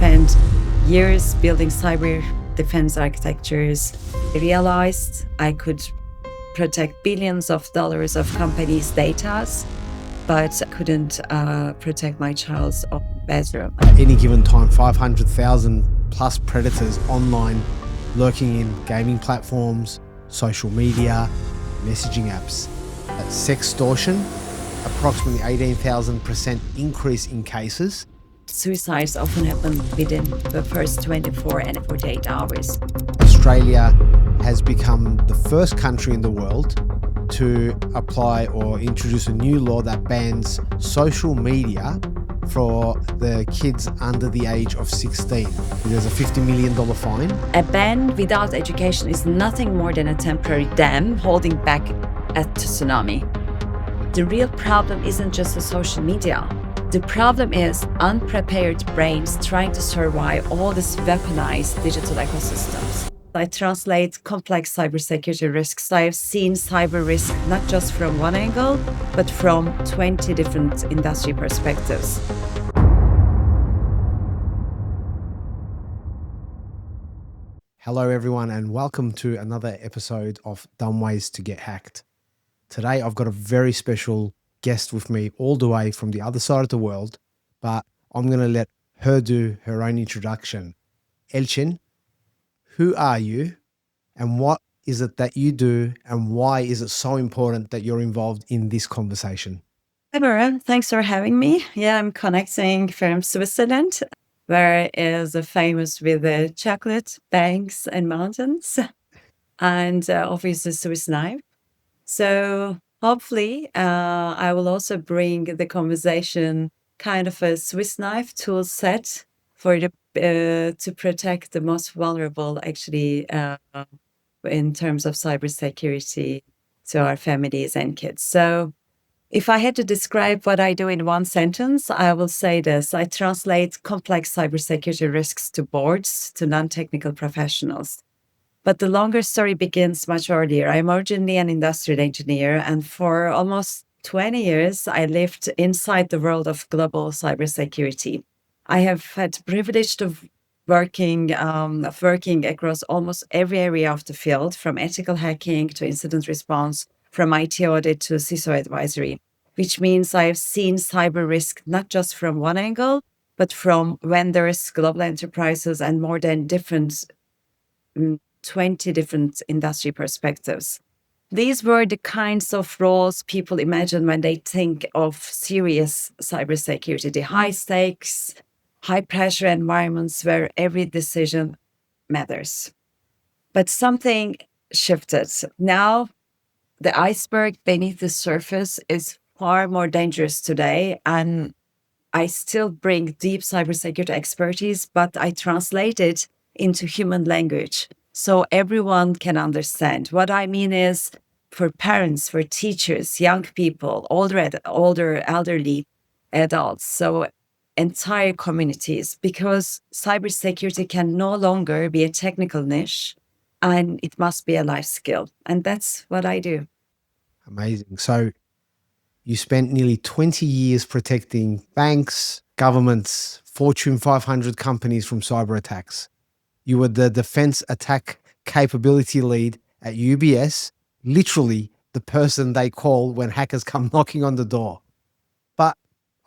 spent years building cyber defense architectures. I realized I could protect billions of dollars of companies' data, but couldn't protect my child's bedroom. At any given time, 500,000 plus predators online lurking in gaming platforms, social media, messaging apps. At Sextortion, approximately 18,000% increase in cases. Suicides often happen within the first 24 and 48 hours. Australia has become the first country in the world to apply or introduce a new law that bans social media for the kids under the age of 16. There's a $50 million fine. A ban without education is nothing more than a temporary dam holding back a tsunami. The real problem isn't just the social media. The problem is unprepared brains trying to survive all these weaponized digital ecosystems. I translate complex cybersecurity risks. I have seen cyber risk not just from one angle, but from 20 different industry perspectives. Hello everyone and welcome to another episode of Dumb Ways to Get Hacked. Today I've got a very special guest with me all the way from the other side of the world, but I'm going to let her do her own introduction. Elcin, who are you and what is it that you do and why is it so important that you're involved in this conversation? Hi, Biren. Thanks for having me. Yeah, I'm connecting from Switzerland, where is famous with the chocolate, banks, and mountains, and obviously Swiss knife. So hopefully, I will also bring the conversation kind of a Swiss knife tool set for the to protect the most vulnerable, actually, in terms of cybersecurity to our families and kids. So if I had to describe what I do in one sentence, I will say this. I translate complex cybersecurity risks to boards, to non-technical professionals. But the longer story begins much earlier. I'm originally an industrial engineer, and for almost 20 years, I lived inside the world of global cybersecurity. I have had the privilege of working across almost every area of the field, from ethical hacking to incident response, from IT audit to CISO advisory, which means I have seen cyber risk not just from one angle, but from vendors, global enterprises, and more than 20 different industry perspectives. These were the kinds of roles people imagine when they think of serious cybersecurity, the high stakes, high pressure environments where every decision matters. But something shifted. Now, the iceberg beneath the surface is far more dangerous today, and I still bring deep cybersecurity expertise, but I translate it into human language so everyone can understand. What I mean is for parents, for teachers, young people, older elderly adults, so entire communities, because cybersecurity can no longer be a technical niche and it must be a life skill. And that's what I do. Amazing. So you spent nearly 20 years protecting banks, governments, Fortune 500 companies from cyber attacks. You were the defense attack capability lead at UBS, literally the person they call when hackers come knocking on the door. But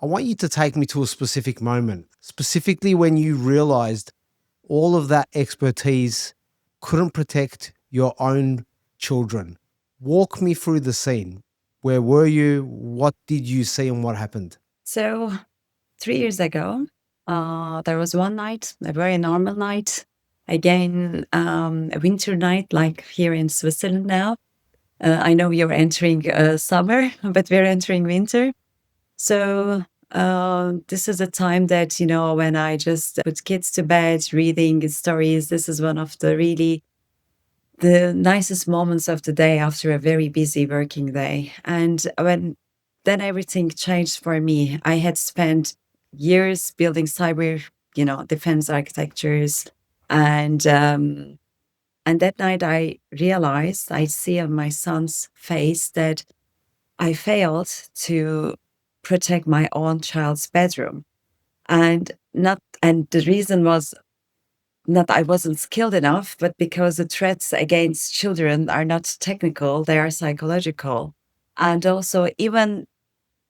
I want you to take me to a specific moment, specifically when you realized all of that expertise couldn't protect your own children. Walk me through the scene. Where were you? What did you see and what happened? So 3 years ago, there was one night, a very normal night. Again, a winter night, like here in Switzerland now. I know you're entering summer, but we're entering winter. So this is a time that, when I just put kids to bed, reading stories, this is one of the nicest moments of the day after a very busy working day. And then everything changed for me. I had spent years building cyber, defense architectures. And that night I realized, I see on my son's face that I failed to protect my own child's bedroom. And And the reason was not I wasn't skilled enough, but because the threats against children are not technical, they are psychological. And also, even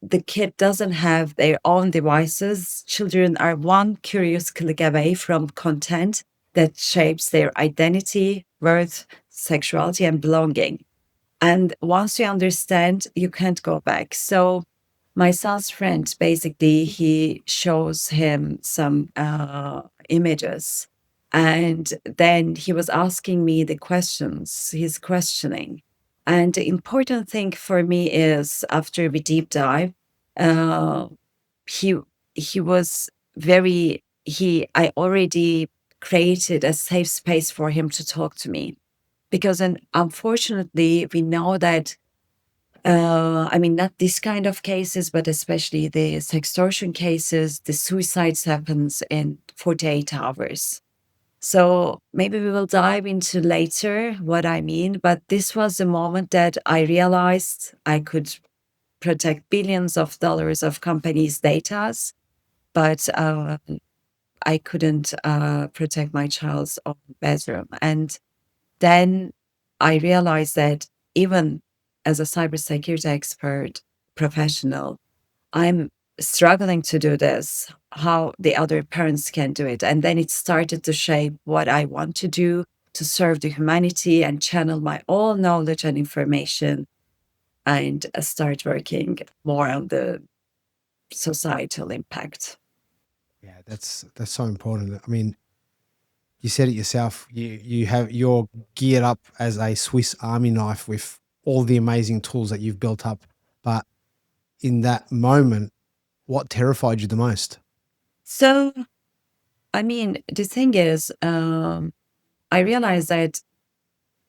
the kid doesn't have their own devices, children are one curious click away from content that shapes their identity, worth, sexuality, and belonging. And once you understand, you can't go back. So my son's friend, basically, he shows him some images. And then he was asking me the questions, he's questioning. And the important thing for me is after we deep dive, uh, he he was I already created a safe space for him to talk to me because unfortunately we know that I mean not this kind of cases but especially the sextortion cases, the suicides happens in 48 hours. So maybe we will dive into later what I mean, but this was the moment that I realized I could protect billions of dollars of companies' data, but I couldn't protect my child's own bedroom. And then I realized that even as a cybersecurity expert professional, I'm struggling to do this, how the other parents can do it. And then it started to shape what I want to do to serve the humanity and channel my all knowledge and information and start working more on the societal impact. Yeah, that's so important. I mean, you said it yourself. You're geared up as a Swiss Army knife with all the amazing tools that you've built up. But in that moment, what terrified you the most? So, I mean, the thing is, I realize that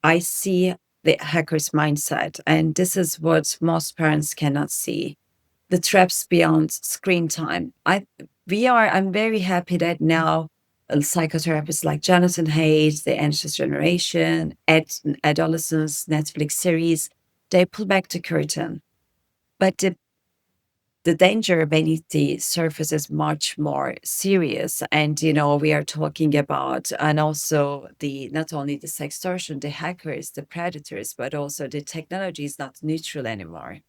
I see the hacker's mindset, and this is what most parents cannot see, the traps beyond screen time. I'm very happy that now psychotherapists like Jonathan Haidt, the Anxious Generation, adolescents, Netflix series, they pull back the curtain. But the danger beneath the surface is much more serious. And, we are talking about, and also not only the sextortion, the hackers, the predators, but also the technology is not neutral anymore.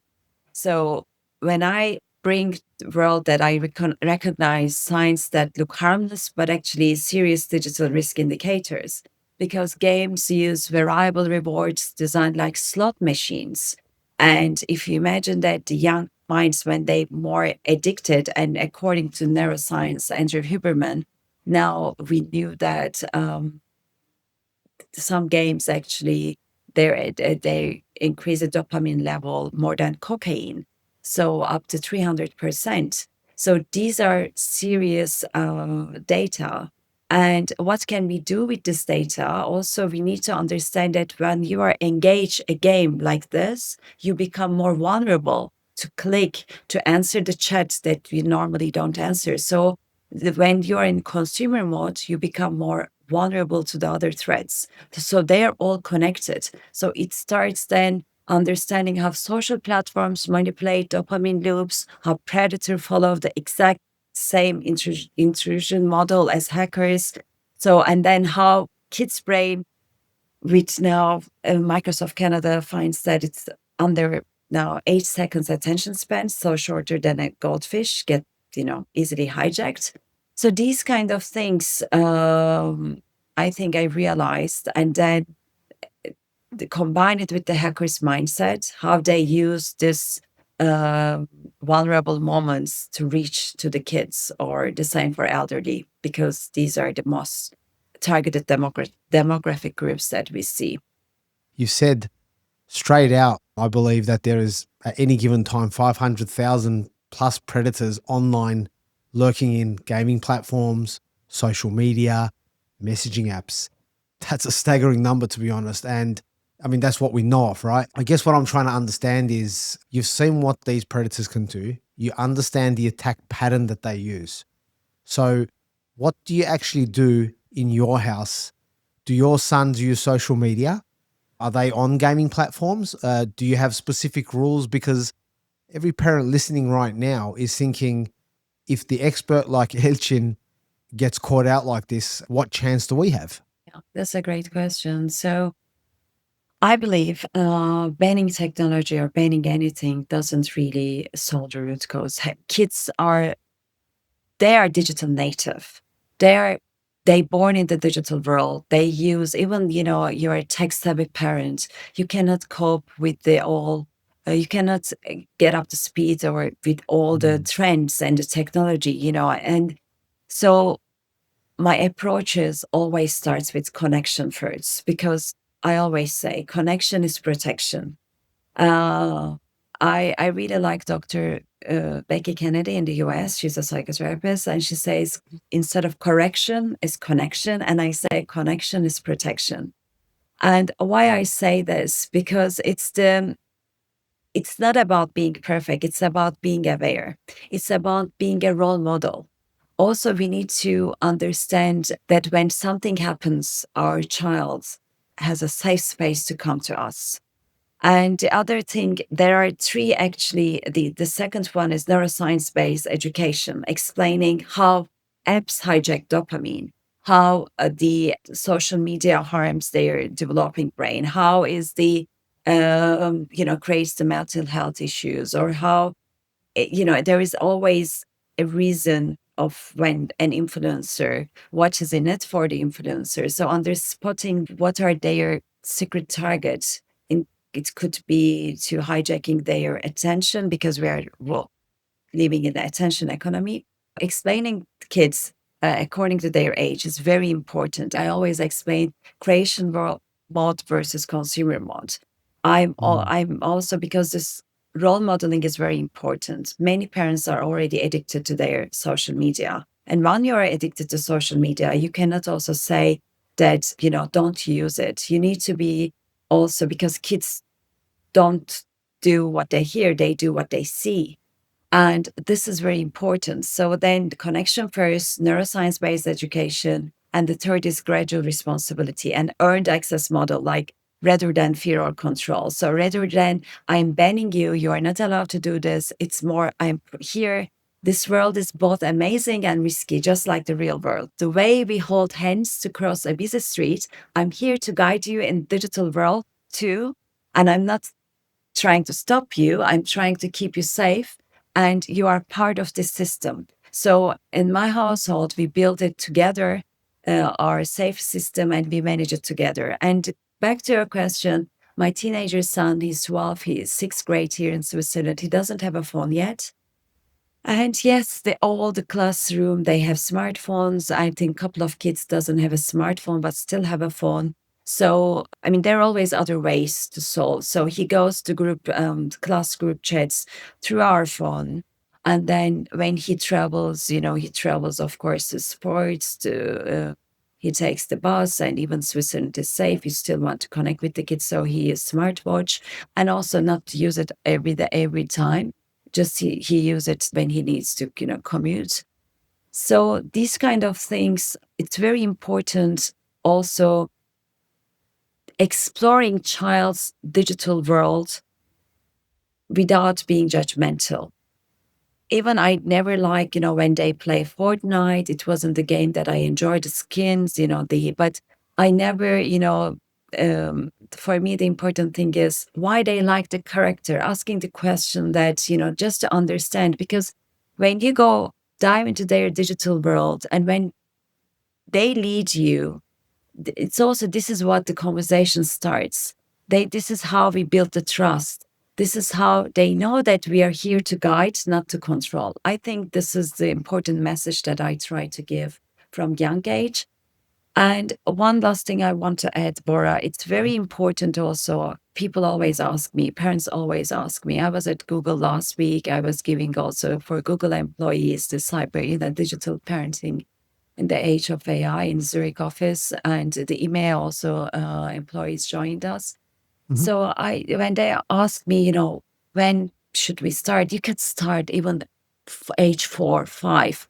So when I bring the world that I recognize signs that look harmless, but actually serious digital risk indicators, because games use variable rewards designed like slot machines. And if you imagine that the young minds, when they more addicted, and according to neuroscience, Andrew Huberman, now we knew that some games actually they increase the dopamine level more than cocaine, so up to 300%. So these are serious data. And what can we do with this data? Also, we need to understand that when you are engaged a game like this, you become more vulnerable to click, to answer the chat that you normally don't answer. So when you're in consumer mode, you become more vulnerable to the other threats. So they are all connected. So it starts then understanding how social platforms manipulate dopamine loops, how predators follow the exact same intrusion model as hackers. So, and then how kids' brain, which now Microsoft Canada finds that it's under now 8 seconds attention span, so shorter than a goldfish, get easily hijacked. So these kind of things, I think I realized, and then combine it with the hacker's mindset, how they use this vulnerable moments to reach to the kids, or the same for elderly, because these are the most targeted demographic groups that we see. You said straight out, I believe that there is at any given time 500,000 plus predators online lurking in gaming platforms, social media, messaging apps. That's a staggering number, to be honest. And I mean, that's what we know of, right? I guess what I'm trying to understand is you've seen what these predators can do, you understand the attack pattern that they use. So, what do you actually do in your house? Do your sons use social media? Are they on gaming platforms? Do you have specific rules? Because every parent listening right now is thinking, if the expert like Elcin gets caught out like this, what chance do we have? Yeah, that's a great question. So I believe banning technology or banning anything doesn't really solve the root cause. Kids they are digital native. They born in the digital world. They use, even you're a tech savvy parent, you cannot cope with the all. You cannot get up to speed or with all the trends and the technology. And so my approach is always starts with connection first, because I always say connection is protection. Uh, I really like Dr. Becky Kennedy in the US. She's a psychotherapist, and she says instead of correction is connection, and I say connection is protection. And why I say this, because it's not about being perfect. It's about being aware. It's about being a role model. Also, we need to understand that when something happens, our child has a safe space to come to us. And the other thing, there are three actually. The second one is neuroscience based education, explaining how apps hijack dopamine, how the social media harms their developing brain, how is creates the mental health issues, or how there is always a reason of when an influencer, what is in it for the influencer. So under spotting what are their secret targets, in it could be to hijacking their attention, because we are living in the attention economy. Explaining kids according to their age is very important. I always explain creation mode versus consumer mode. I'm also, because this role modeling is very important. Many parents are already addicted to their social media. And when you are addicted to social media, you cannot also say that, don't use it. You need to be also, because kids don't do what they hear, they do what they see. And this is very important. So then the connection first, neuroscience based education. And the third is gradual responsibility and earned access model, like rather than fear or control. So rather than I'm banning you, you are not allowed to do this, it's more I'm here. This world is both amazing and risky, just like the real world. The way we hold hands to cross a busy street, I'm here to guide you in digital world too. And I'm not trying to stop you. I'm trying to keep you safe, and you are part of this system. So in my household, we build it together, our safe system, and we manage it together. And back to your question, my teenager son, he's 12, he's sixth grade here in Switzerland. He doesn't have a phone yet. And yes, all the classroom, they have smartphones. I think a couple of kids doesn't have a smartphone, but still have a phone. So, I mean, there are always other ways to solve. So he goes to class group chats through our phone. And then when he travels, he travels, of course, to sports, he takes the bus, and even Switzerland is safe. You still want to connect with the kids. So he uses smartwatch, and also not to use it every time. Just he use it when he needs to, commute. So these kind of things, it's very important also exploring child's digital world without being judgmental. Even I never like, when they play Fortnite, it wasn't the game that I enjoyed, the skins, but I never, for me, the important thing is why they like the character, asking the question that, just to understand, because when you go dive into their digital world and when they lead you, it's also, this is what the conversation starts. This is how we build the trust. This is how they know that we are here to guide, not to control. I think this is the important message that I try to give from young age. And one last thing I want to add, Bora, it's very important also. People always ask me, parents always ask me. I was at Google last week. I was giving also for Google employees the digital parenting in the age of AI in Zurich office, and the email also employees joined us. So when they ask me, when should we start? You can start even age 4, 5.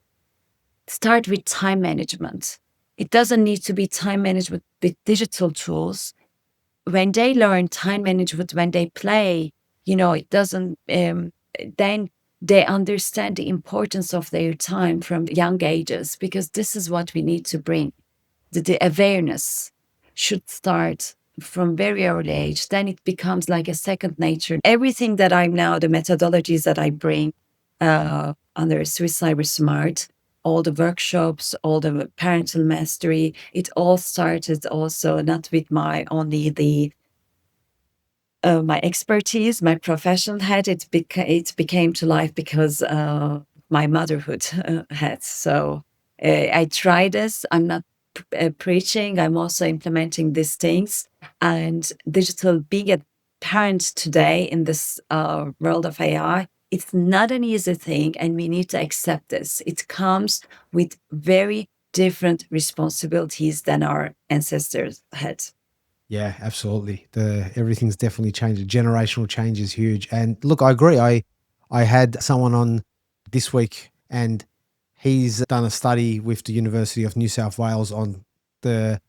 Start with time management. It doesn't need to be time management with digital tools. When they learn time management, when they play, it doesn't, then they understand the importance of their time from young ages, because this is what we need to bring. The awareness should start from very early age. Then it becomes like a second nature. Everything that I'm now, the methodologies that I bring under Swiss Cyber Smart, all the workshops, all the parental mastery, it all started also not with my only the my expertise, my profession had it. It became to life because my motherhood had. So I try this. I'm not preaching. I'm also implementing these things. And digital, being a parent today in this world of AI, it's not an easy thing, and we need to accept this. It comes with very different responsibilities than our ancestors had. Yeah, absolutely. Everything's definitely changed. The generational change is huge. And look, I agree. I had someone on this week, and he's done a study with the University of New South Wales on the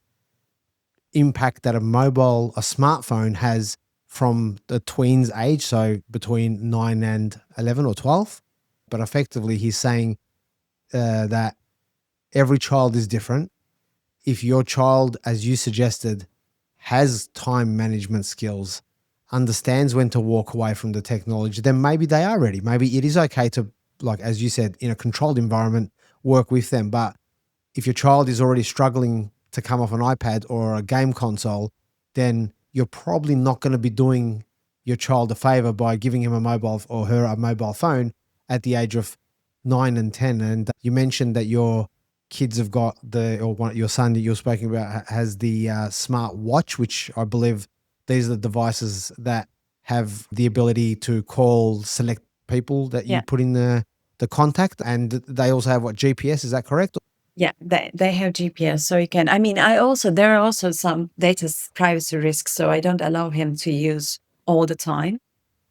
impact that a smartphone has from the tween's age, so between 9 and 11 or 12. But effectively, he's saying that every child is different. If your child, as you suggested, has time management skills, understands when to walk away from the technology, then maybe they are ready. Maybe it is okay to, like, as you said, in a controlled environment, work with them. But if your child is already struggling to come off an iPad or a game console, then you're probably not going to be doing your child a favor by giving him a mobile or her a mobile phone at the age of 9 and 10. And you mentioned that your kids have got your son that you're speaking about has the smart watch, which I believe these are the devices that have the ability to call select people that you Yeah. put in the contact, and they also have what, GPS, is that correct? Yeah, they have GPS, so you can. I mean, there are also some data privacy risks, so I don't allow him to use all the time.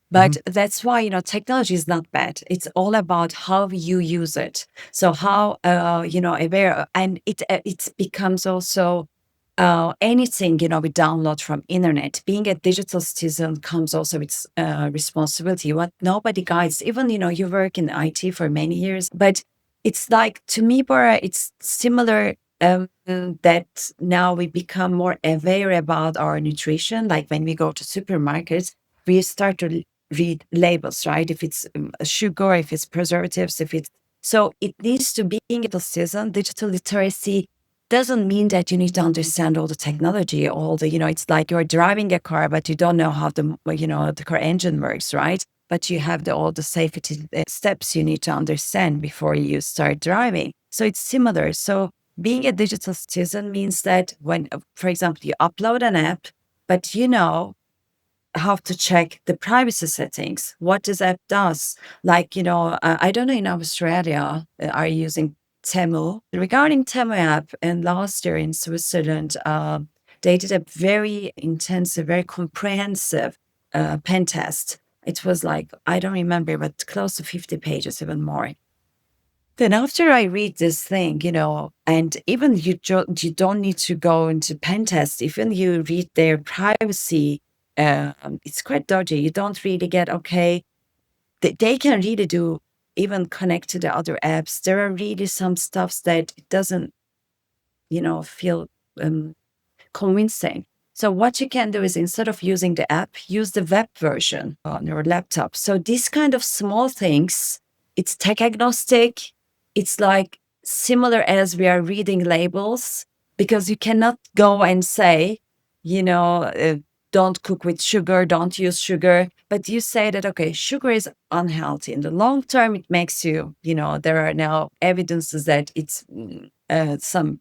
But that's why, technology is not bad. It's all about how you use it. So how aware, and it becomes also anything we download from internet. Being a digital citizen comes also with responsibility. What nobody guides. Even you work in IT for many years, but it's like, to me, Bora, it's similar. That now we become more aware about our nutrition. Like when we go to supermarkets, we start to read labels, right? If it's sugar, if it's preservatives, if it's so, it needs to be. Being a citizen, digital literacy doesn't mean that you need to understand all the technology, it's like you're driving a car, but you don't know how the car engine works, right? But you have all the safety steps you need to understand before you start driving. So it's similar. So being a digital citizen means that when, for example, you upload an app, but have to check the privacy settings, what this app does. Like, I don't know, in Australia, are you using Temu? Regarding Temu app, and last year in Switzerland, they did a very intensive, very comprehensive pen test. It was like, I don't remember, but close to 50 pages, even more. Then after I read this thing, and even you don't need to go into pen test. Even you read their privacy, it's quite dodgy. You don't really get, okay, they can really do, even connect to the other apps. There are really some stuffs that it doesn't, feel convincing. So what you can do is, instead of using the app, use the web version on your laptop. So these kind of small things, it's tech agnostic. It's like similar as we are reading labels, because you cannot go and say, don't cook with sugar, don't use sugar. But you say that, okay, sugar is unhealthy. In the long term, it makes you, there are now evidences that it's some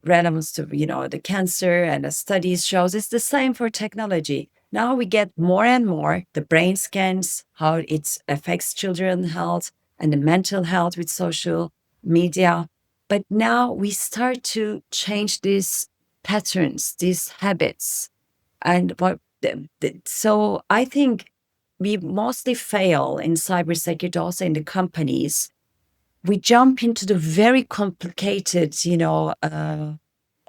relevance to the cancer, and the studies shows it's the same for technology. Now we get more and more the brain scans, how it affects children's health and the mental health with social media. But now we start to change these patterns, these habits. And so I think we mostly fail in cybersecurity, also in the companies. We jump into the very complicated,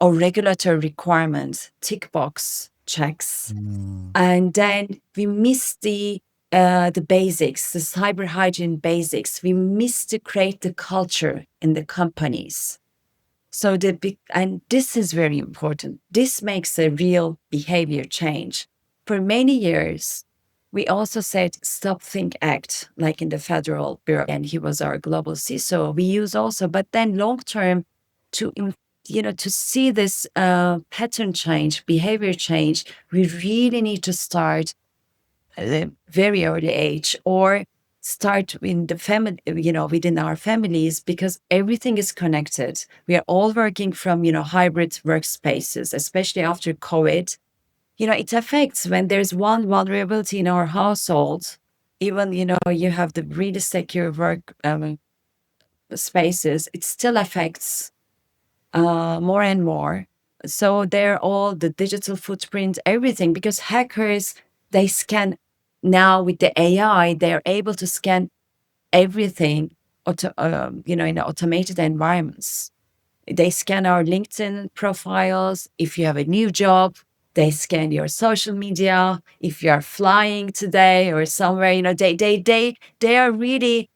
or regulatory requirements, tick box checks. Mm. And then we miss the the basics, the cyber hygiene basics. We miss to create the culture in the companies. So and this is very important. This makes a real behavior change. For many years, we also said stop, think, act, like in the Federal Bureau, and he was our global CISO. We use also, but then long term, to to see this pattern change, behavior change, we really need to start at a very early age, or start in the family, within our families, because everything is connected. We are all working from, hybrid workspaces, especially after COVID. It affects when there's one vulnerability in our household, even, you have the really secure work spaces, it still affects more and more. So they're all the digital footprint, everything, because hackers, they scan now with the AI, they're able to scan everything, in automated environments. They scan our LinkedIn profiles. If you have a new job, they scan your social media. If you are flying today or somewhere, they are really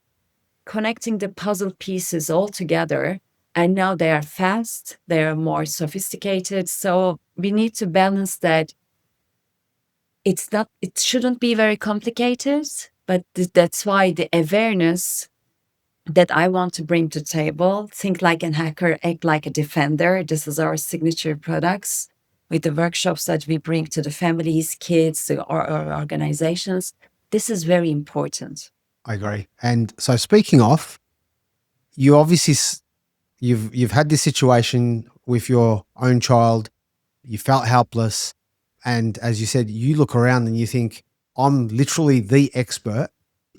connecting the puzzle pieces all together. And now they are fast, they are more sophisticated. So we need to balance that. It shouldn't be very complicated, but that's why the awareness that I want to bring to table, think like a hacker, act like a defender. This is our signature products with the workshops that we bring to the families, kids, to our organizations. This is very important. I agree. And so speaking of, you obviously you've had this situation with your own child. You felt helpless, and as you said, you look around and you think, I'm literally the expert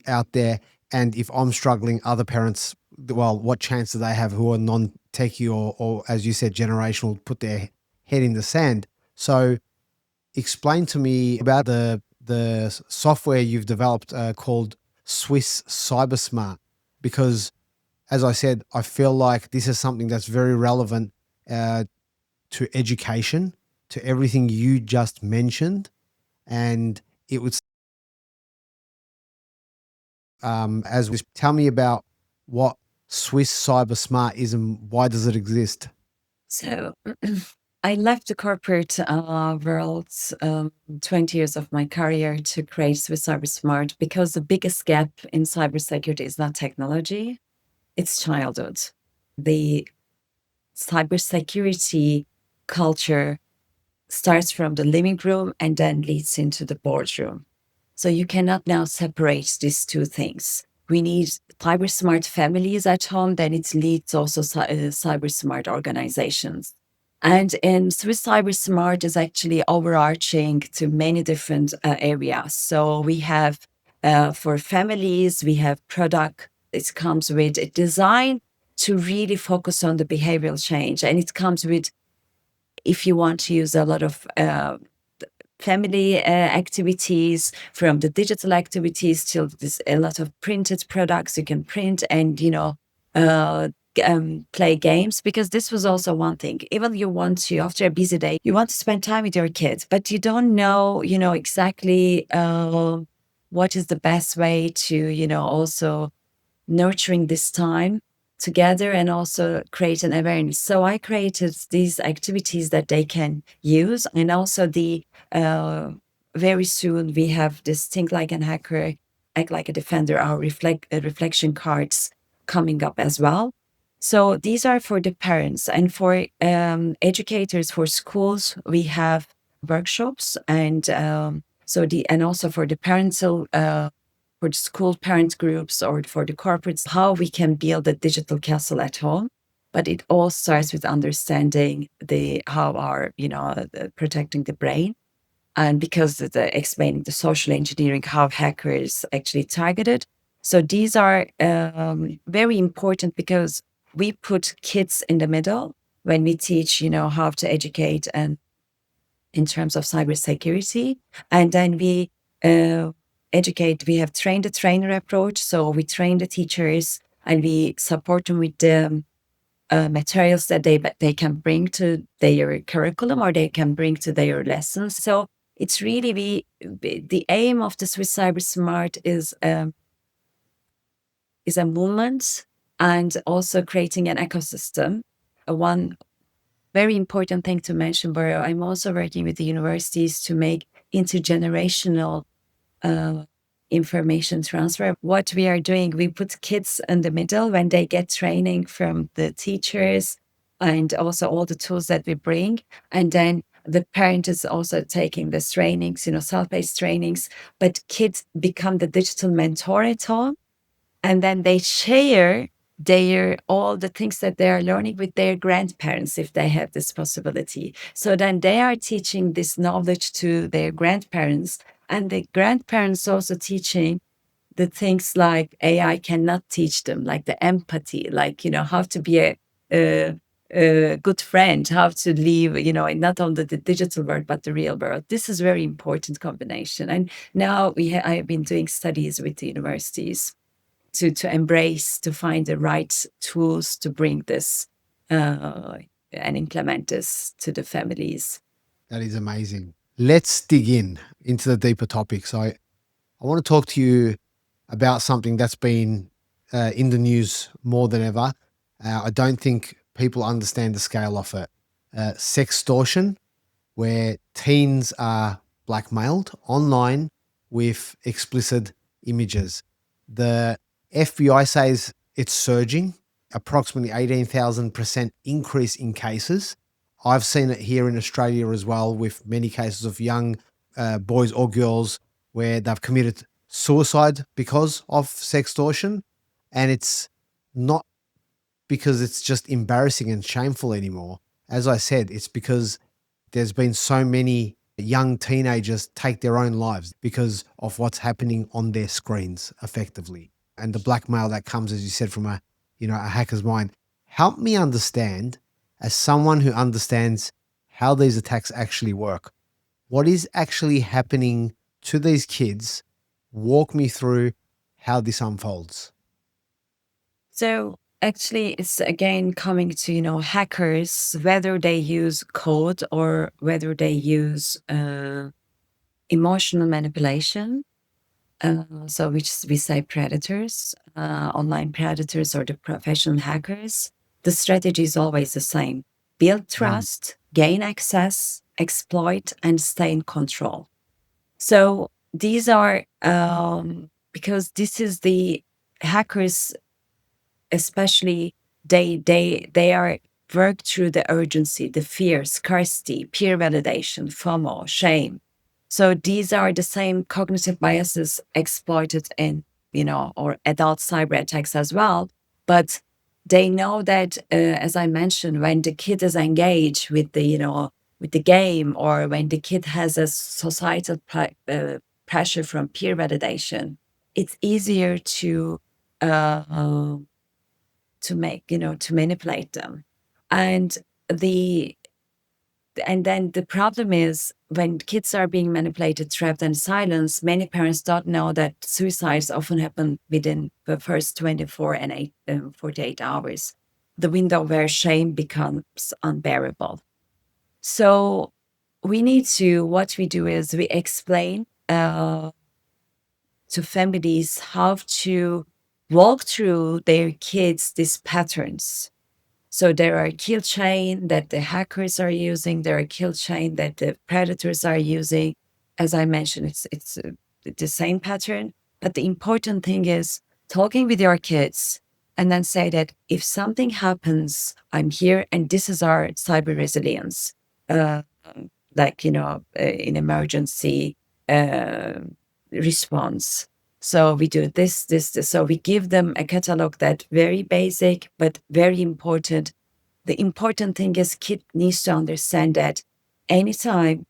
out there, and if I'm struggling, other parents, well, what chance do they have who are non-techie or as you said, generational, put their head in the sand? So explain to me about the software you've developed called Swiss CyberSmart, because as I said, I feel like this is something that's very relevant to education, to everything you just mentioned, and it would as tell me about what Swiss CyberSmart is and why does it exist? So I left the corporate world 20 years of my career to create Swiss CyberSmart, because the biggest gap in cybersecurity is not technology, it's childhood. The cybersecurity culture starts from the living room and then leads into the boardroom. So you cannot now separate these two things. We need cyber smart families at home, then it leads also cyber smart organizations. And Swiss Cyber Smart is actually overarching to many different areas. So we have for families, we have product. It comes with a design to really focus on the behavioral change. And it comes with, if you want to use a lot of family activities, from the digital activities till this, a lot of printed products you can print and play games, because this was also one thing. Even you want to, after a busy day, you want to spend time with your kids, but you don't know exactly what is the best way to also nurturing this time together and also create an awareness. So I created these activities that they can use, and also the very soon we have this think like an hacker, act like a defender, our reflection cards coming up as well. So these are for the parents, and for educators, for schools we have workshops, and and also for the parental for the school parent groups or for the corporates, how we can build a digital castle at home. But it all starts with understanding how our protecting the brain, and because of the explaining the social engineering, how hackers actually targeted. So these are very important, because we put kids in the middle when we teach how to educate and in terms of cybersecurity. And then we educate, we have trained the trainer approach. So we train the teachers and we support them with the materials that they can bring to their curriculum or they can bring to their lessons. So it's really the aim of the Swiss Cyber Smart is a movement and also creating an ecosystem. One very important thing to mention, where I'm also working with the universities to make intergenerational uh, information transfer. What we are doing, we put kids in the middle when they get training from the teachers and also all the tools that we bring. And then the parent is also taking these trainings, self-paced trainings, but kids become the digital mentor at home, and then they share their all the things that they are learning with their grandparents if they have this possibility. So then they are teaching this knowledge to their grandparents, and the grandparents also teaching the things like AI cannot teach them, like the empathy, like how to be a good friend, how to live, in not only the digital world but the real world. This is a very important combination. And now I have been doing studies with the universities to embrace, to find the right tools to bring this and implement this to the families. That is amazing. Let's dig into the deeper topic. So I want to talk to you about something that's been in the news more than ever. I don't think people understand the scale of it. Sextortion, where teens are blackmailed online with explicit images. The FBI says it's surging, approximately 18,000% increase in cases. I've seen it here in Australia as well, with many cases of young boys or girls where they've committed suicide because of sextortion. And it's not because it's just embarrassing and shameful anymore. As I said, it's because there's been so many young teenagers take their own lives because of what's happening on their screens effectively. And the blackmail that comes, as you said, from a hacker's mind. Help me understand, as someone who understands how these attacks actually work, what is actually happening to these kids. Walk me through how this unfolds. So actually, it's again coming to hackers, whether they use code or whether they use emotional manipulation. So which we say predators, online predators or the professional hackers. The strategy is always the same: build trust, gain access, exploit, and stay in control. So these are because this is the hackers, especially they are work through the urgency, the fear, scarcity, peer validation, FOMO, shame. So these are the same cognitive biases exploited in or adult cyber attacks as well. But they know that, as I mentioned, when the kid is engaged with with the game, or when the kid has a societal pressure from peer validation, it's easier uh, to make to manipulate them. And the and then the problem is, when kids are being manipulated, trapped, and silenced, many parents don't know that suicides often happen within the first 24 and 48 hours, the window where shame becomes unbearable. So what we do is we explain to families how to walk through their kids these patterns. So there are kill chain that the hackers are using. There are kill chain that the predators are using. As I mentioned, it's the same pattern. But the important thing is talking with your kids and then say that if something happens, I'm here, and this is our cyber resilience. Uh, like in emergency uh, response. So we do this. So we give them a catalog that very basic, but very important. The important thing is kid needs to understand that anytime,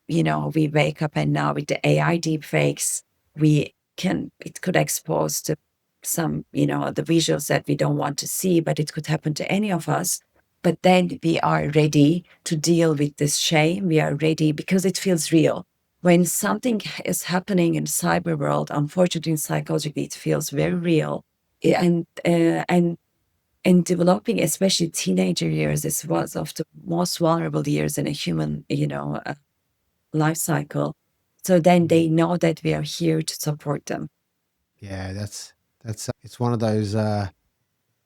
we wake up, and now with the AI deepfakes, it could expose to some, the visuals that we don't want to see, but it could happen to any of us. But then we are ready to deal with this shame. We are ready because it feels real. When something is happening in cyber world, unfortunately, psychologically, it feels very real. And developing, especially teenager years, is one of the most vulnerable years in a human, life cycle. So then they know that we are here to support them. Yeah, that's it's one of those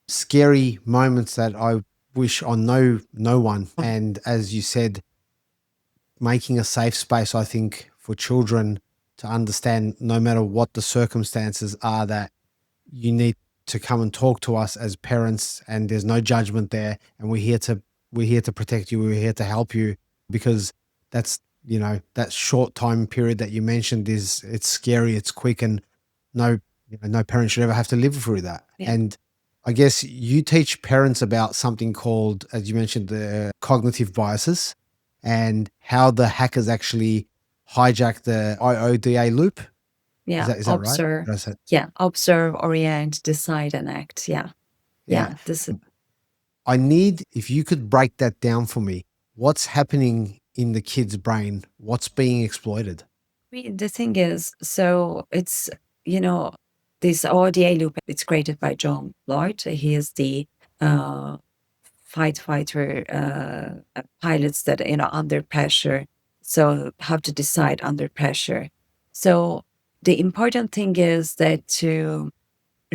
scary moments that I wish on no one. And as you said, making a safe space, I think, for children to understand, no matter what the circumstances are, that you need to come and talk to us as parents, and there's no judgment there, and we're here to protect you, we're here to help you, because that's, that short time period that you mentioned, it's scary, it's quick, and no parent should ever have to live through that. Yeah. And I guess you teach parents about something called, as you mentioned, the cognitive biases, and how the hackers actually hijack the IODA loop. Is Yeah. that right? Observe. Did I say- Yeah. Observe, orient, decide, and act. Yeah. Yeah. Yeah. This is I need, if you could break that down for me, what's happening in the kid's brain? What's being exploited? the thing is, so it's, you know, this ODA loop, it's created by John Lloyd. He is the uh, fighter pilots that, under pressure. So have to decide under pressure. So the important thing is that to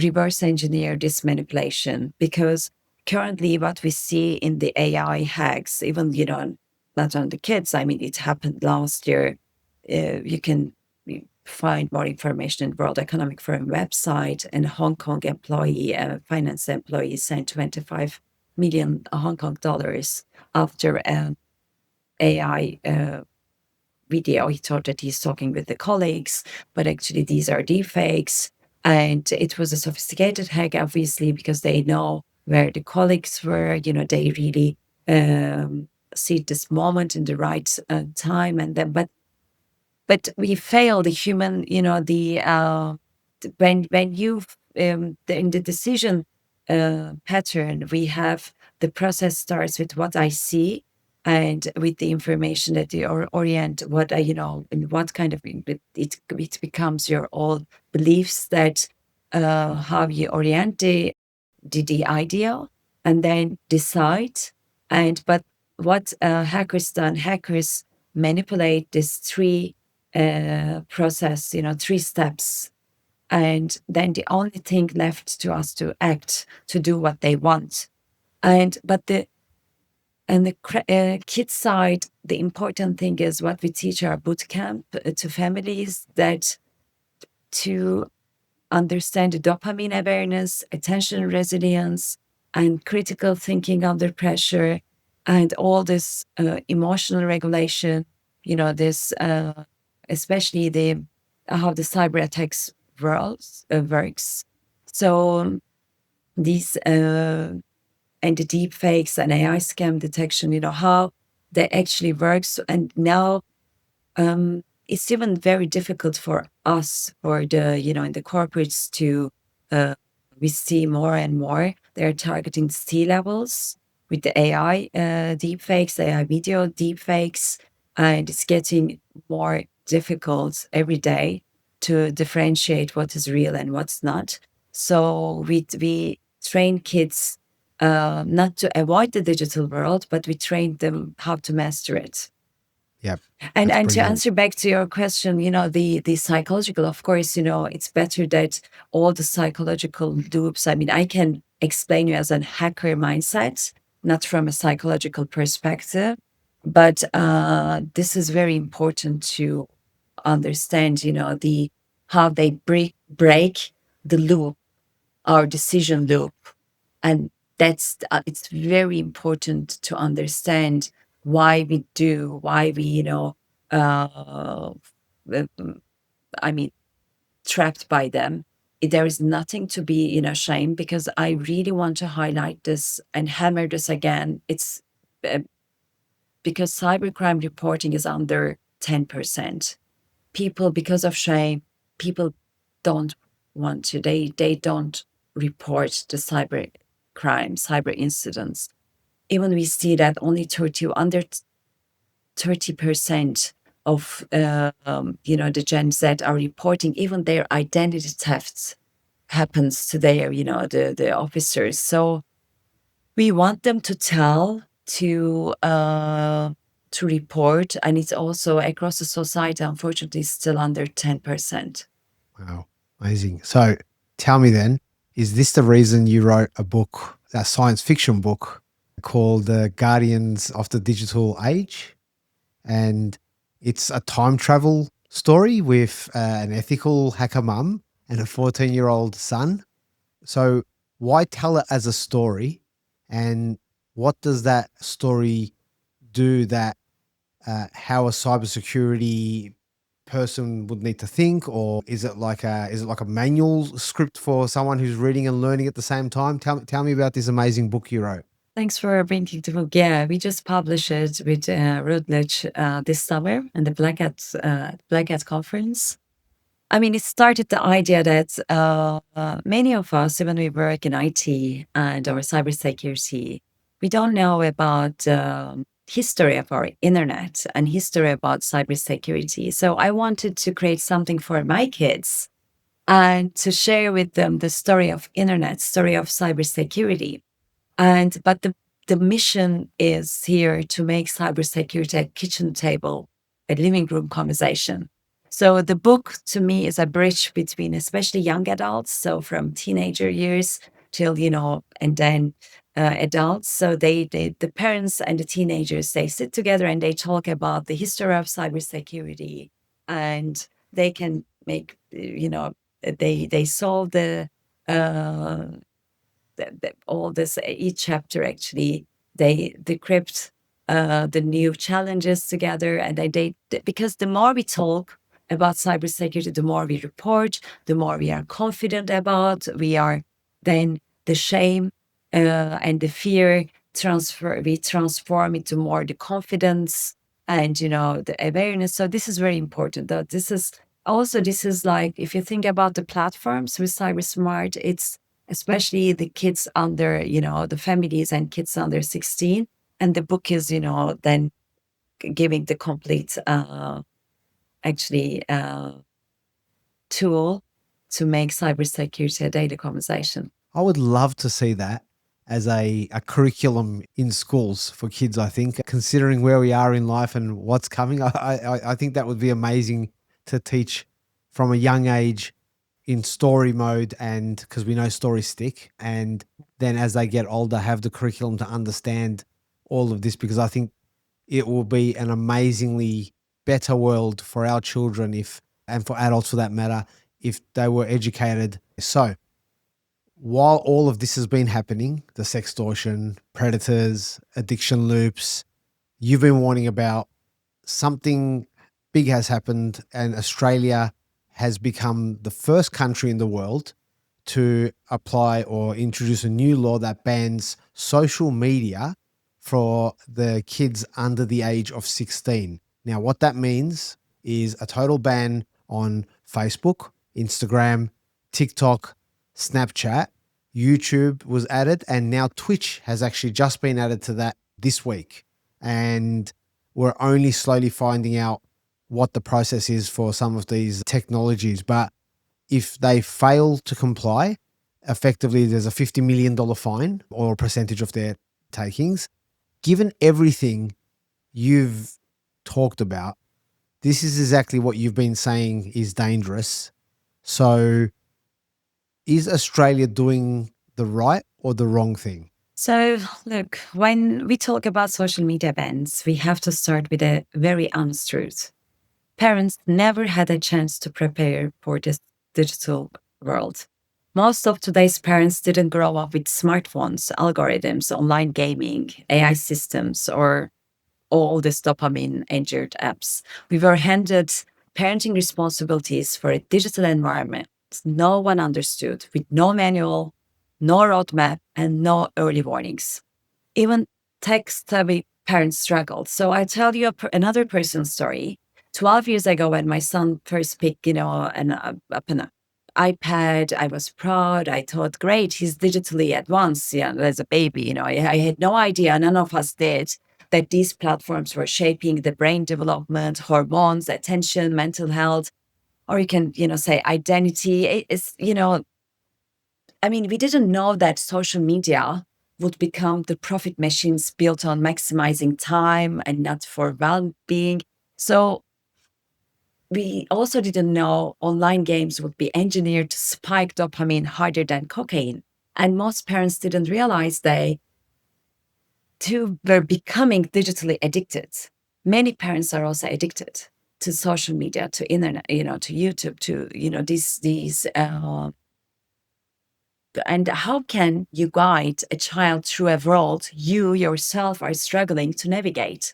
reverse engineer this manipulation, because currently what we see in the AI hacks, even, not on the kids, I mean, it happened last year. You can find more information in the World Economic Forum website, and Hong Kong employee, finance employee sent 25 million Hong Kong dollars after an AI video. He thought that he's talking with the colleagues, but actually these are deepfakes. And it was a sophisticated hack, obviously, because they know where the colleagues were. They really see this moment in the right time, and then, but we fail the human. When you in the decision pattern, we have the process starts with what I see, and with the information that you orient what I, in what kind of it becomes your own beliefs that how you orient the ideal, and then decide. And but what hackers done, hackers manipulate this process, three steps, and then the only thing left to us to act, to do what they want. And but the and the kid side, the important thing is what we teach our boot camp to families, that to understand the dopamine awareness, attention resilience, and critical thinking under pressure, and all this emotional regulation. This especially the how the cyber attacks works. So these and the deep fakes and AI scam detection, how they actually works. And now it's even very difficult for us, for the, in the corporates to, we see more and more they're targeting C-levels with the AI deepfakes, AI video deepfakes, and it's getting more difficult every day to differentiate what is real and what's not. So we train kids not to avoid the digital world, but we train them how to master it. Yep. And That's to brilliant. answer back to your question, the psychological, of course, it's better that all the psychological loops. I mean, I can explain you as a hacker mindset, not from a psychological perspective, but this is very important to understand, the how they break the loop, our decision loop. And that's it's very important to understand why we do, why we, uh, I mean, trapped by them. There is nothing to be, ashamed, because I really want to highlight this and hammer this again. It's uh, because cybercrime reporting is under 10%. People, because of shame, people don't want to, they don't report the cyber crime, cyber incidents. Even we see that only under 30% of the Gen Z are reporting even their identity thefts happens to their, the officers. So we want them to tell, to report, and it's also across the society, unfortunately, still under 10%. Wow, amazing. So tell me then, is this the reason you wrote a book, a science fiction book called The Guardians of the Digital Age? And it's a time travel story with an ethical hacker mum and a 14-year-old son. So why tell it as a story? And what does that story do that how a cybersecurity person would need to think, or is it like a manual script for someone who's reading and learning at the same time? Tell me about this amazing book you wrote. Thanks for bringing the book. Yeah, we just published it with Routledge this summer in the Black Hat conference. I mean, it started the idea that many of us, even we work in IT and or cybersecurity, we don't know about history of our internet and history about cybersecurity. So I wanted to create something for my kids and to share with them the story of internet, story of cybersecurity. But the mission is here to make cybersecurity a kitchen table, a living room conversation. So the book to me is a bridge between especially young adults, so from teenager years till and then adults. So the parents and the teenagers, they sit together and they talk about the history of cybersecurity, and they can make they solve uh, all this, each chapter actually they decrypt the new challenges together, and because the more we talk about cybersecurity, the more we report, the more we are confident about, we are then the shame and the fear transform into more the confidence and the awareness. So this is very important. Though this is like, if you think about the platforms with cyber smart, it's especially the kids under, the families and kids under 16. And the book is, then giving the complete, actually, tool to make cybersecurity a daily conversation. I would love to see that as a curriculum in schools for kids. I think, considering where we are in life and what's coming, I think that would be amazing to teach from a young age in story mode, and because we know stories stick, and then as they get older have the curriculum to understand all of this, because I think it will be an amazingly better world for our children, if and for adults for that matter, if they were educated. So while all of this has been happening, the sextortion, predators, addiction loops, you've been warning about something big has happened, and Australia has become the first country in the world to apply or introduce a new law that bans social media for the kids under the age of 16. Now, what that means is a total ban on Facebook, Instagram, TikTok, Snapchat. YouTube was added, and now Twitch has actually just been added to that this week. And we're only slowly finding out what the process is for some of these technologies. But if they fail to comply, effectively there's a $50 million fine or a percentage of their takings. Given everything you've talked about, this is exactly what you've been saying is dangerous. So is Australia doing the right or the wrong thing? So, look, when we talk about social media bans, we have to start with a very honest truth. Parents never had a chance to prepare for this digital world. Most of today's parents didn't grow up with smartphones, algorithms, online gaming, AI systems, or all these dopamine injured apps. We were handed parenting responsibilities for a digital environment no one understood, with no manual, no roadmap, and no early warnings. Even tech savvy parents struggled. So I tell you another personal story. 12 years ago, when my son first picked, an iPad, I was proud. I thought, great, he's digitally advanced. Yeah, as a baby, I had no idea, none of us did, that these platforms were shaping the brain development, hormones, attention, mental health, or you can, say identity. It's, I mean, we didn't know that social media would become the profit machines built on maximizing time and not for well-being. So we also didn't know online games would be engineered to spike dopamine harder than cocaine. And most parents didn't realize they too were becoming digitally addicted. Many parents are also addicted to social media, to internet, to YouTube, to these. And how can you guide a child through a world you yourself are struggling to navigate?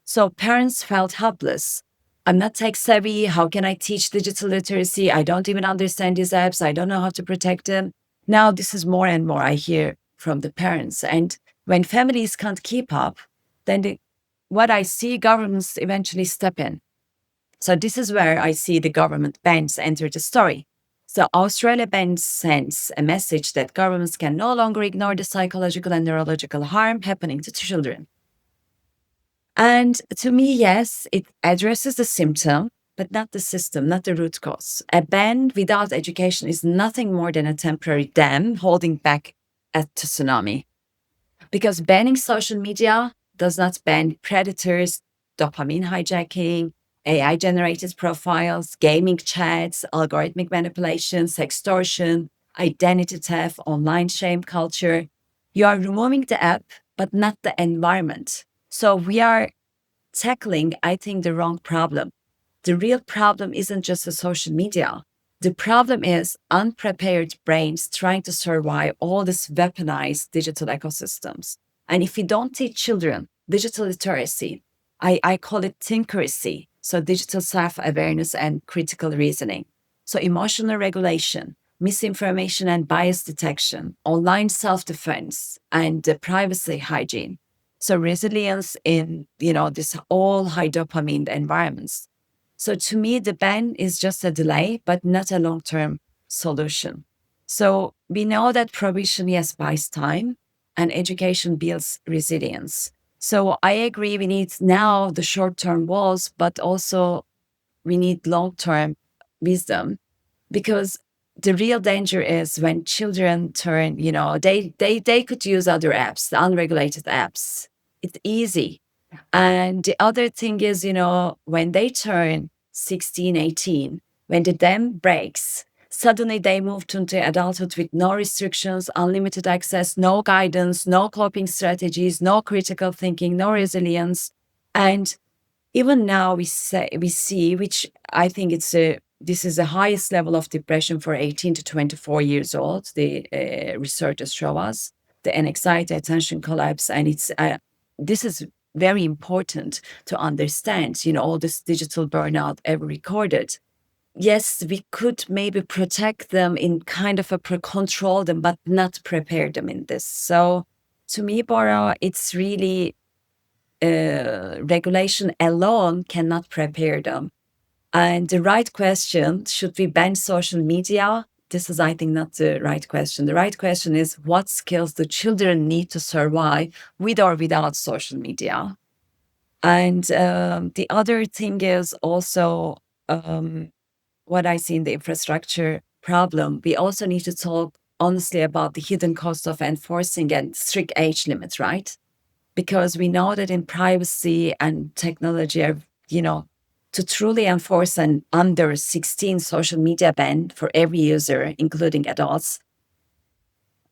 So parents felt helpless. I'm not tech savvy. How can I teach digital literacy? I don't even understand these apps. I don't know how to protect them. Now, this is more and more I hear from the parents. And when families can't keep up, then what I see, governments eventually step in. So this is where I see the government bans enter the story. So Australia ban sends a message that governments can no longer ignore the psychological and neurological harm happening to children. And to me, yes, it addresses the symptom, but not the system, not the root cause. A ban without education is nothing more than a temporary dam holding back a tsunami. Because banning social media does not ban predators, dopamine hijacking, AI generated profiles, gaming chats, algorithmic manipulation, sextortion, identity theft, online shame culture. You are removing the app, but not the environment. So we are tackling, I think, the wrong problem. The real problem isn't just the social media. The problem is unprepared brains trying to survive all these weaponized digital ecosystems. And if we don't teach children digital literacy, I call it thinkeracy. So digital self-awareness and critical reasoning. So emotional regulation, misinformation and bias detection, online self-defense, and privacy hygiene. So resilience in, this all high dopamine environments. So to me, the ban is just a delay, but not a long-term solution. So we know that prohibition, yes, buys time and education builds resilience. So I agree we need now the short-term walls, but also we need long-term wisdom, because the real danger is when children turn, they could use other apps, the unregulated apps. It's easy. And the other thing is, when they turn 16, 18, when the dam breaks, suddenly they move into adulthood with no restrictions, unlimited access, no guidance, no coping strategies, no critical thinking, no resilience. And even now we see, which I think this is the highest level of depression for 18 to 24 years old. The researchers show us the anxiety, attention collapse, and this is very important to understand. All this digital burnout ever recorded. Yes, we could maybe protect them in kind of control them, but not prepare them in this. So to me, Bora, it's really regulation alone cannot prepare them. And the right question, should we ban social media? This is, I think, not the right question. The right question is, what skills do children need to survive with or without social media? And the other thing is also what I see in the infrastructure problem. We also need to talk honestly about the hidden cost of enforcing and strict age limits, right? Because we know that in privacy and technology, to truly enforce an under 16 social media ban for every user, including adults,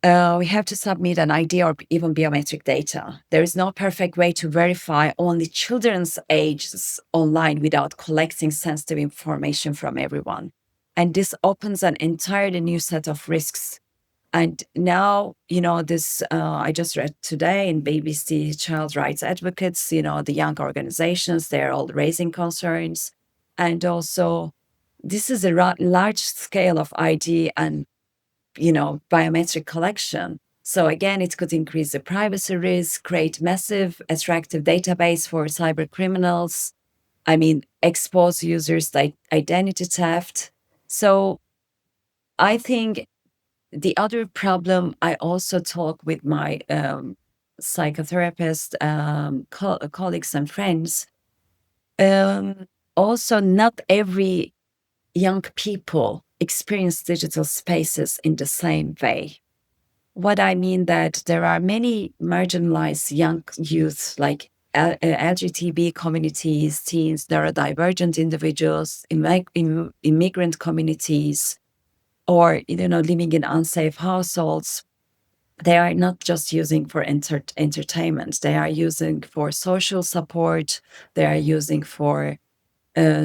we have to submit an ID or even biometric data. There is no perfect way to verify only children's ages online without collecting sensitive information from everyone. And this opens an entirely new set of risks. And now, this, I just read today in BBC Child Rights Advocates, the young organizations, they're all raising concerns. And also, this is a large scale of ID and, biometric collection. So again, it could increase the privacy risk, create massive, attractive database for cyber criminals. I mean, expose users like identity theft. So I think the other problem, I also talk with my psychotherapist colleagues and friends. Also, not every young people experience digital spaces in the same way. what I mean that there are many marginalized young youth, like LGTB communities, teens, neurodivergent individuals, immigrant communities, or living in unsafe households. They are not just using for entertainment. They are using for social support. They are using for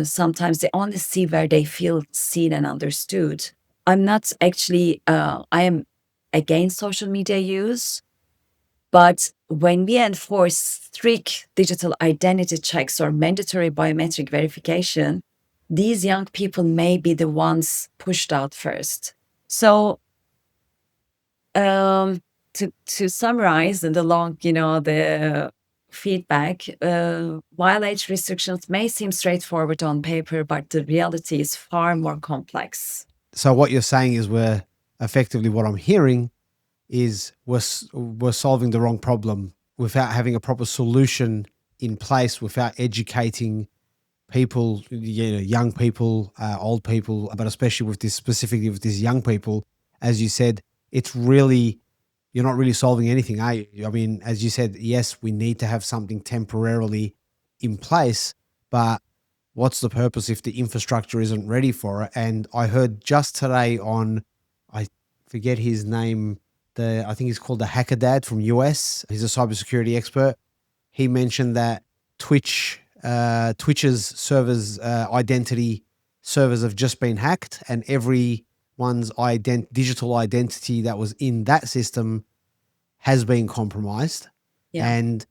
sometimes they only see where they feel seen and understood. I'm not actually, I am against social media use, but when we enforce strict digital identity checks or mandatory biometric verification, these young people may be the ones pushed out first. So, to summarize in the long, the feedback, while age restrictions may seem straightforward on paper, but the reality is far more complex. So what you're saying is we're effectively, what I'm hearing is we're solving the wrong problem without having a proper solution in place, without educating people, young people, old people, but especially with this, specifically with these young people. As you said, it's really, you're not really solving anything, are you? I mean, as you said, yes, we need to have something temporarily in place, but what's the purpose if the infrastructure isn't ready for it? And I heard just today on, I forget his name, I think he's called the Hacker Dad from US. He's a cybersecurity expert. He mentioned that Twitch's servers, identity servers have just been hacked, and everyone's digital identity that was in that system has been compromised. Yeah. And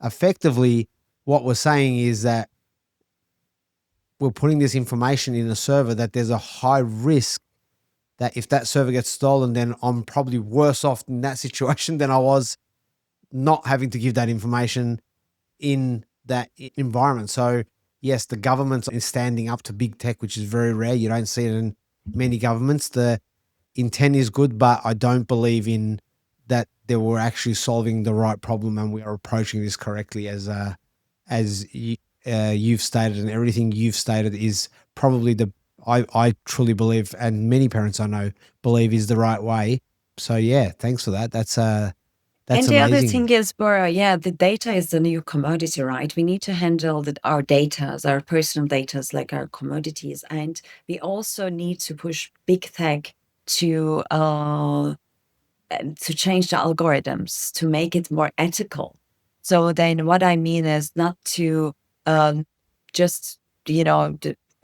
effectively, what we're saying is that we're putting this information in a server that there's a high risk that if that server gets stolen, then I'm probably worse off in that situation than I was not having to give that information in that environment. So yes, the government is standing up to big tech, which is very rare. You don't see it in many governments. The intent is good, but I don't believe in that they were actually solving the right problem and we are approaching this correctly, you've stated, and everything you've stated is probably I truly believe, and many parents I know believe is the right way. So yeah, thanks for that. That's And the other thing amazing. is, Bora, the data is the new commodity, right? We need to handle our data, our personal data, like our commodities. And we also need to push big tech to change the algorithms to make it more ethical. So then what I mean is not to just,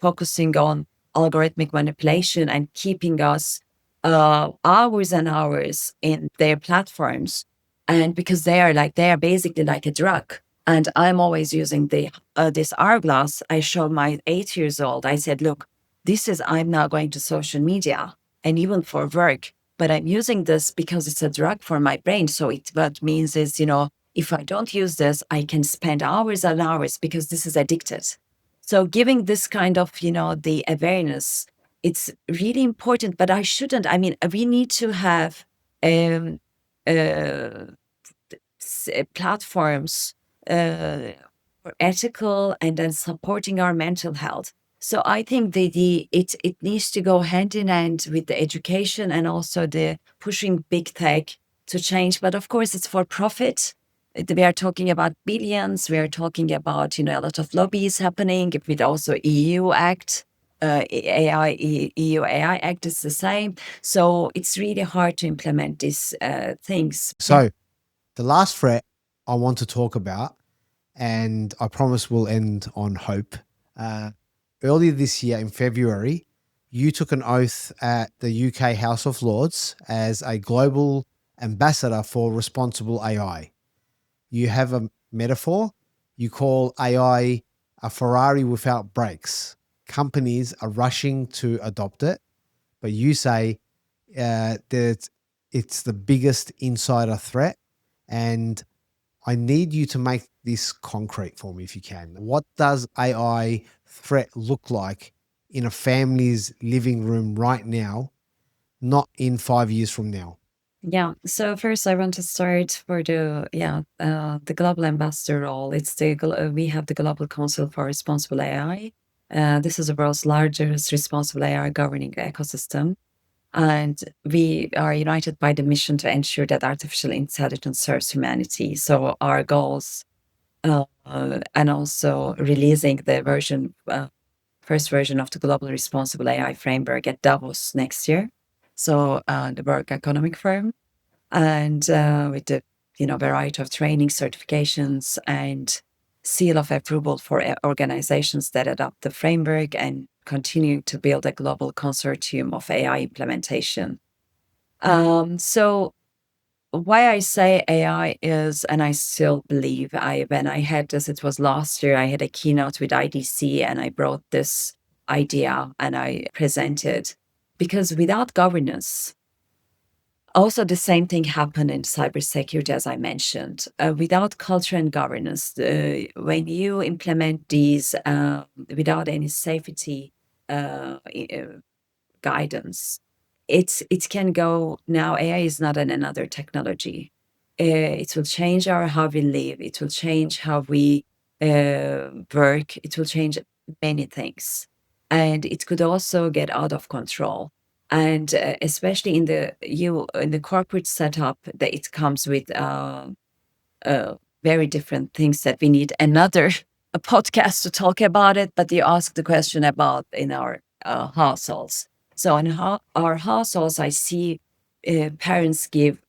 focusing on algorithmic manipulation and keeping us hours and hours in their platforms. And because they are basically like a drug. And I'm always using this hourglass. I showed my 8 years old. I said, look, I'm now going to social media and even for work, but I'm using this because it's a drug for my brain. So what means is, if I don't use this, I can spend hours and hours because this is addicted. So giving this kind of, the awareness, it's really important, but we need to have um, uh, platforms for ethical and then supporting our mental health. So I think it needs to go hand in hand with the education and also the pushing big tech to change. But of course, it's for profit. We are talking about billions. We are talking about a lot of lobbies happening with also EU Act. EU AI Act is the same. So it's really hard to implement these things. So the last threat I want to talk about, and I promise we'll end on hope. Earlier this year in February, you took an oath at the UK House of Lords as a global ambassador for responsible AI. You have a metaphor. You call AI a Ferrari without brakes. Companies are rushing to adopt it, but you say that it's the biggest insider threat. And I need you to make this concrete for me if you can. What does AI threat look like in a family's living room right now, not in 5 years from now? Yeah. So first, I want to start for the global ambassador role. We have the Global Council for Responsible AI. This is the world's largest responsible AI governing ecosystem. And we are united by the mission to ensure that artificial intelligence serves humanity. So our goals, and also releasing the first version of the Global Responsible AI Framework at Davos next year. So the World Economic Forum, and with the variety of training, certifications, and seal of approval for organizations that adopt the framework, and continue to build a global consortium of AI implementation. So why I say AI is, and I still believe, when I had this, it was last year, I had a keynote with IDC and I brought this idea and I presented, because without governance, also the same thing happened in cybersecurity, as I mentioned. Without culture and governance, when you implement these without any safety guidance, it can go. Now AI is not another technology. It will change how we live. It will change how we work. It will change many things, and it could also get out of control. And especially in the corporate setup, that it comes with very different things that we need another a podcast to talk about it. But you asked the question about in our households. So in our households, I see parents give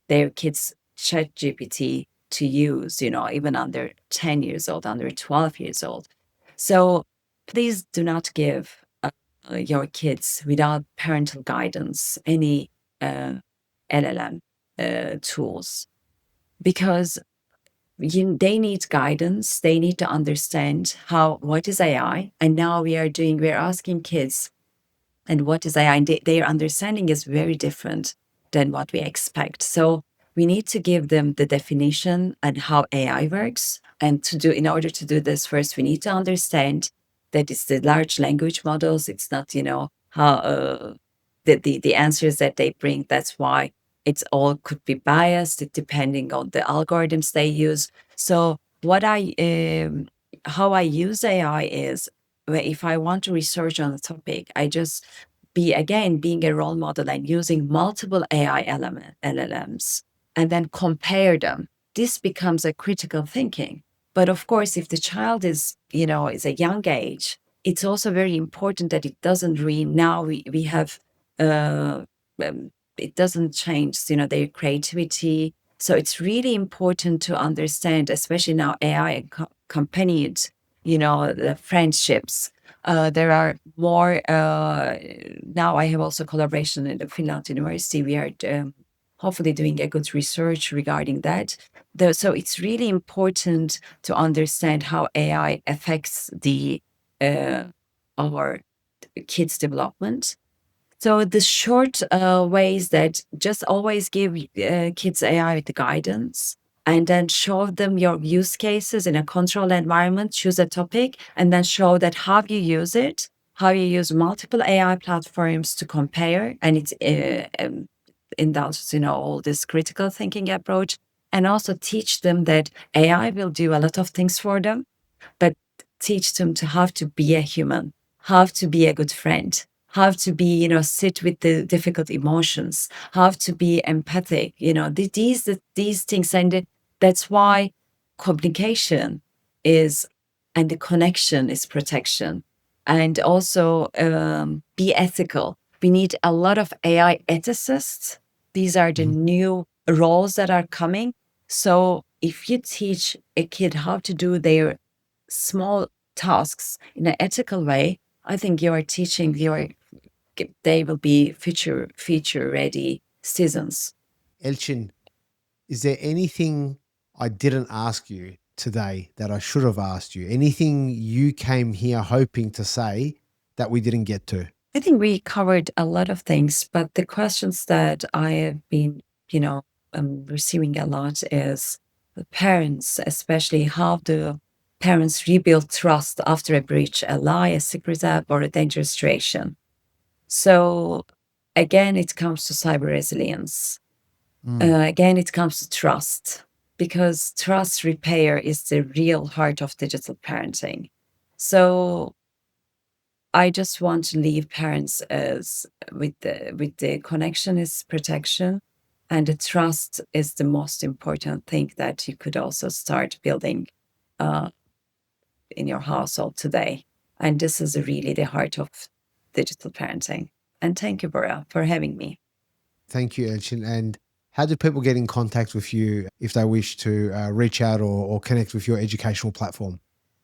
their kids Chat GPT to use, even under 10 years old, under 12 years old. So please do not give your kids without parental guidance any LLM tools, because they need guidance. They need to understand what is AI. And now we're asking kids, and what is AI? And their understanding is very different than what we expect. So we need to give them the definition and how AI works. And in order to do this, first we need to understand that it's the large language models. It's not, how the answers that they bring. That's why it's all could be biased depending on the algorithms they use. So how I use AI is, if I want to research on a topic, I just being a role model and using multiple AI LLMs and then compare them. This becomes a critical thinking. But of course, if the child is a young age, it's also very important that it doesn't now we have it doesn't change their creativity. So it's really important to understand, especially now AI accompanied the friendships. There are more now. I have also collaboration in the Finland University. We are hopefully doing a good research regarding that. So it's really important to understand how AI affects our kids' development. So the short ways that just always give kids AI the guidance, and then show them your use cases in a controlled environment, choose a topic, and then show that how you use it, how you use multiple AI platforms to compare, and it's indulges all this critical thinking approach, and also teach them that AI will do a lot of things for them, but teach them to how to be a human, how to be a good friend, how to be, sit with the difficult emotions, how to be empathic, these things. And that's why communication is, and the connection is protection. And also be ethical. We need a lot of AI ethicists. These are the new roles that are coming. So if you teach a kid how to do their small tasks in an ethical way, I think you are teaching they will be future ready citizens. Elchin, is there anything I didn't ask you today that I should have asked you? Anything you came here hoping to say that we didn't get to? I think we covered a lot of things, but the questions that I have been, receiving a lot is the parents, especially how do parents rebuild trust after a breach, a lie, a secret app, or a dangerous situation. So again, it comes to cyber resilience. Again, it comes to trust, because trust repair is the real heart of digital parenting. So I just want to leave parents as with the connection is protection, and the trust is the most important thing that you could also start building uh, in your household today. And this is really the heart of digital parenting. And thank you, Bora, for having me. Thank you, Elcin. And how do people get in contact with you if they wish to reach out or connect with your educational platform?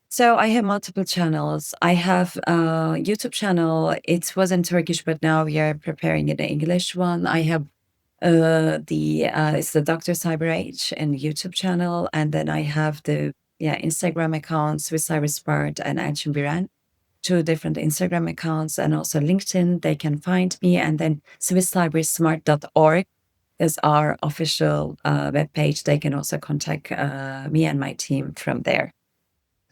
So I have multiple channels. I have a YouTube channel. It was in Turkish, but now we are preparing an English one. I have the it's the Dr. Cyber Age and YouTube channel, and then I have the Instagram accounts with Cybersecurity and Elcin Biren, two different Instagram accounts, and also LinkedIn. They can find me, and then swisscybersmart.org is our official webpage. They can also contact me and my team from there.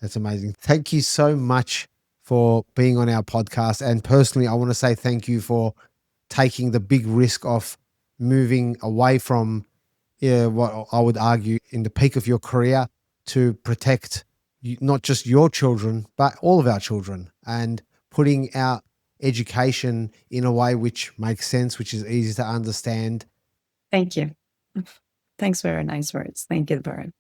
That's amazing. Thank you so much for being on our podcast. And personally, I want to say thank you for taking the big risk of moving away from what I would argue in the peak of your career to protect not just your children, but all of our children, and putting our education in a way which makes sense, which is easy to understand. Thank you. Thanks for your nice words. Thank you, Baron.